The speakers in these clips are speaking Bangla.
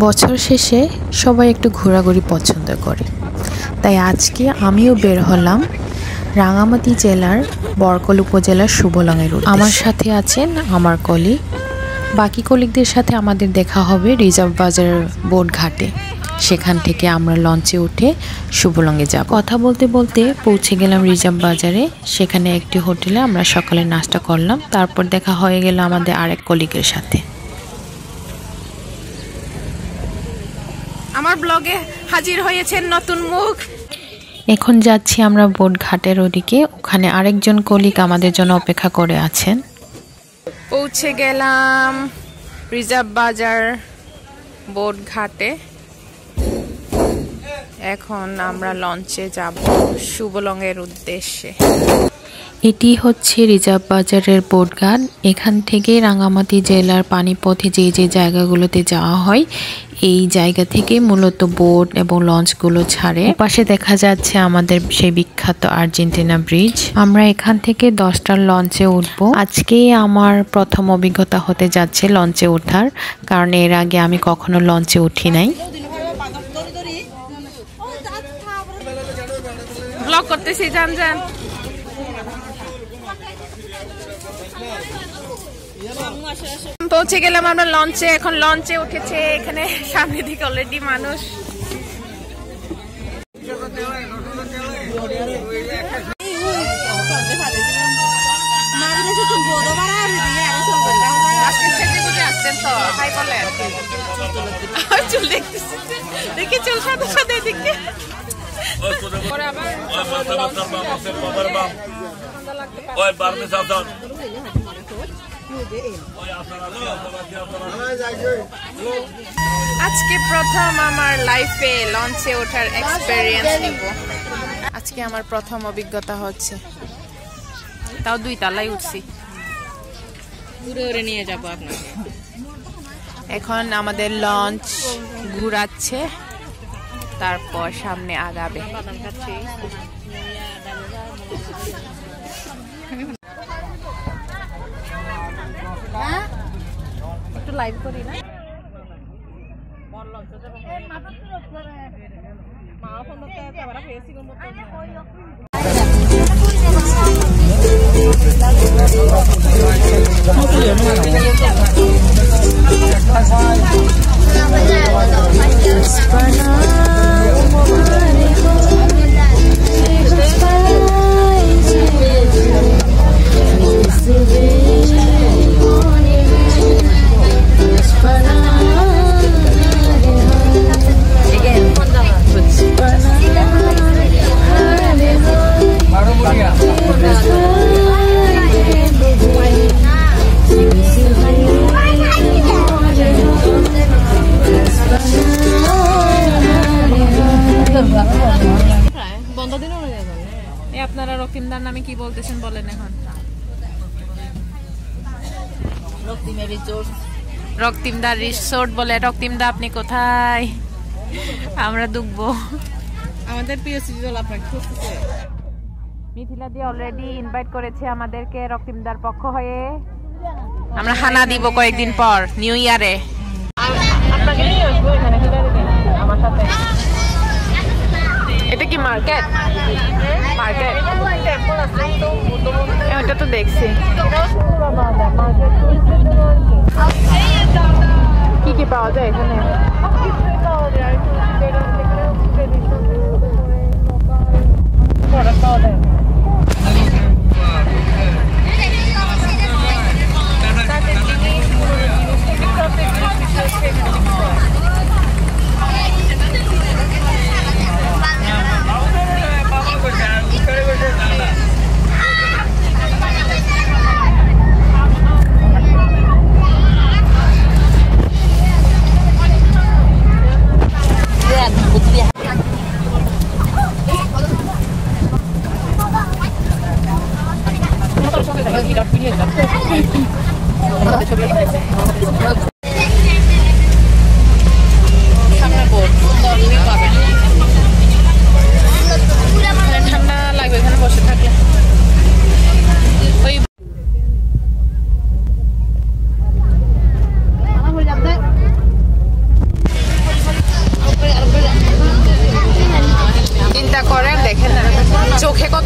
বছর শেষে সবাই একটু ঘোরাঘুরি পছন্দ করে, তাই আজকে আমিও বের হলাম রাঙামাটি জেলার বরকল উপজেলার শুভলংয়ের উদ্দেশ্যে। আমার সাথে আছেন আমার কলিগ, বাকি কলিগদের সাথে আমাদের দেখা হবে রিজার্ভ বাজার বোট ঘাটে। সেখান থেকে আমরা লঞ্চে উঠে শুভলংয়ে যাব। কথা বলতে বলতে পৌঁছে গেলাম রিজার্ভ বাজারে। সেখানে একটি হোটেলে আমরা সকালে নাস্তা করলাম, তারপর দেখা হয়ে গেল আমাদের আরেক কলিগের সাথে। আমার ব্লগে হাজির হয়েছেন নতুন মুখ। এখন যাচ্ছি আমরা বোট ঘাটের ওদিকে, ওখানে আরেকজন কলিগ আমাদের জন্য অপেক্ষা করে আছেন। পৌঁছে গেলাম রিজার্ভ বাজার বোট ঘাটে। এখন আমরা লঞ্চে যাব শুভলংয়ের উদ্দেশ্যে। এটি হচ্ছে রিজার্ভ বাজারের বোট ঘাট। এখান থেকে রাঙামাটি জেলার পানিপথে যে যে জায়গাগুলোতে যাওয়া হয়, এই জায়গা থেকে মূলত বোট এবং লঞ্চগুলো ছাড়ে। পাশে দেখা যাচ্ছে আমাদের সেই বিখ্যাত আর্জেন্টিনা ব্রিজ। আমরা এখান থেকে 10টার লঞ্চে উঠবো। আজকে আমার প্রথম অভিজ্ঞতা হতে যাচ্ছে লঞ্চে ওঠার, কারণ এর আগে আমি কখনো লঞ্চে উঠি নাই। ব্লগ করতেছি, যান যান। পৌঁছে গেলাম আমরা লঞ্চে। এখন লঞ্চে উঠেছে, এখানে সামনের দিকে অলরেডি মানুষ। আসছেন তো ভাই, বলেন। চুল দেখতেছি, দেখি চুল সাদা সাদা দিকে। আজকে প্রথম আমার লাইফে লঞ্চে ওঠার এক্সপেরিয়েন্স নিব। আজকে আমার প্রথম অভিজ্ঞতা হচ্ছে, তাও 2 তলায় উঠছি। ঘুরে ঘুরে নিয়ে যাব আপনাকে। এখন আমাদের লঞ্চ ঘুরাচ্ছে, তারপর সামনে আগাবে। একটু লাইভ করি না। আপনারা রক্তিমদার নামে কি বলতেছেন বলেন এখন? রক্তিমদার রিসোর্ট বলে। রক্তিমদা আপনি কোথায়? আমরা ডুববো। আমাদের প্রিয় সিরিয়াল আপনাকে খুঁজতেছে। মিথিলা দি অলরেডি ইনভাইট করেছে আমাদেরকে রক্তিমদার পক্ষ হয়ে। আমরা হানা দিব কয়েকদিন পর নিউ ইয়ারে। আপনাকে নিয়ে আসবো এখানে আমার সাথে। এটা কি মার্কেট? মার্কেট এটা তো দেখছি। কি কি পাওয়া যায় এখানে?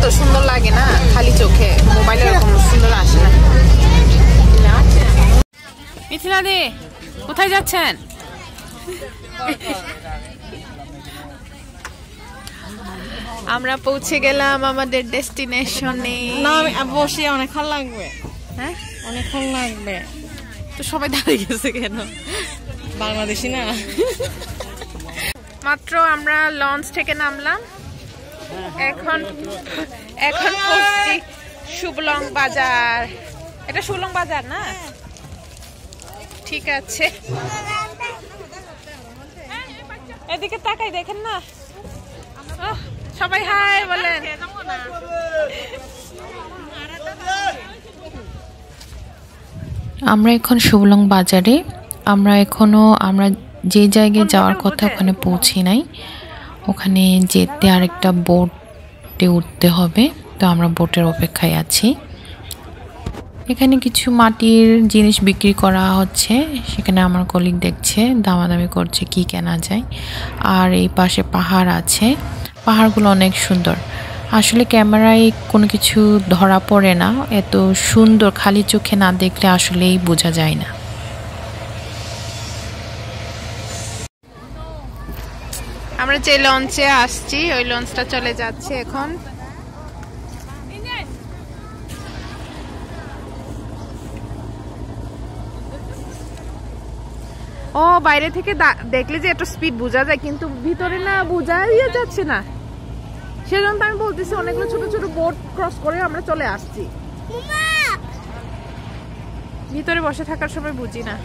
তো সুন্দর লাগে না, খালি চোখে মোবাইলে এরকম সুন্দর আসে না। মিথিলা দি, কোথায় যাচ্ছেন? আমরা পৌঁছে গেলাম আমাদের ডেস্টিনেশনে। না আমি বসে অনেকক্ষণ লাগবে। হ্যাঁ অনেকক্ষণ লাগবে তো সবাই দাঁড়িয়ে গেছে কেন? বাংলাদেশি না। মাত্র আমরা লঞ্চ থেকে নামলাম, এখন পৌঁছছি শুভলং বাজার। এটা শুভলং বাজার না? ঠিক আছে, এদিকে তাকাই দেখেন না। সবাই হাই বলেন। আমরা এখন শুভলং বাজারে। আমরা যে জায়গায় যাওয়ার কথা ওখানে পৌঁছি নাই। ওখানে যেতে আরেকটা বোটে উঠতে হবে, তো আমরা বোটের অপেক্ষায় আছি। এখানে কিছু মাটির জিনিস বিক্রি করা হচ্ছে, সেখানে আমার কলিগ দেখছে, দামাদামি করছে কি কেনা যায়। আর এই পাশে পাহাড় আছে, পাহাড়গুলো অনেক সুন্দর। আসলে ক্যামেরায় কোনো কিছু ধরা পড়ে না, এত সুন্দর খালি চোখে না দেখলে আসলেই বোঝা যায় না। আমরা যে লঞ্চে আসছি ওই লঞ্চটা চলে যাচ্ছে এখন। ও বাইরে থেকে দেখলে যে একটু স্পিড বোঝা যায়, কিন্তু ভিতরে না বোঝাই যাচ্ছে না। সেজন্য আমি বলতেছি অনেকগুলো ছোট ছোট বোট ক্রস করে আমরা চলে আসছি। ভিতরে বসে থাকার সময় বুঝি না।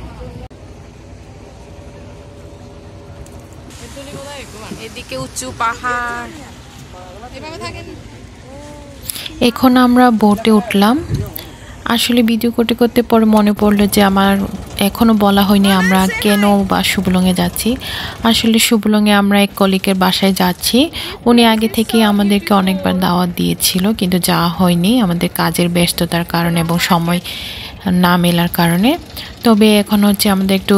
এদিকে উঁচু পাহাড়। এখন আমরা বোটে উঠলাম। আসলে ভিডিও করতে করতে পরে মনে পড়লো যে আমার এখনও বলা হয়নি আমরা কেন বা শুভলংয়ে যাচ্ছি। আসলে শুভলংয়ে আমরা এক কলিগের বাসায় যাচ্ছি। উনি আগে থেকেই আমাদেরকে অনেকবার দাওয়াত দিয়েছিল, কিন্তু যাওয়া হয়নি আমাদের কাজের ব্যস্ততার কারণে এবং সময় না মেলার কারণে। তবে এখন হচ্ছে আমাদের একটু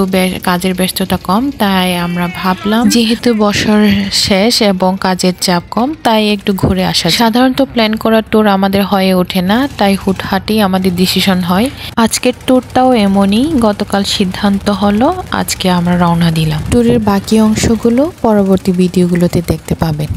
কাজের ব্যস্ততা কম, তাই আমরা ভাবলাম যেহেতু বছর শেষ এবং কাজের চাপ কম, তাই একটু ঘুরে আসা। সাধারণত প্ল্যান করা ট্যুর আমাদের হয়ে ওঠে না, তাই হুটহাটি আমাদের ডিসিশন হয়। আজকের ট্যুরটাও এমনই, গতকাল সিদ্ধান্ত হলো আজকে আমরা রওনা দিলাম। ট্যুরের বাকি অংশগুলো পরবর্তী ভিডিওগুলোতে দেখতে পাবেন।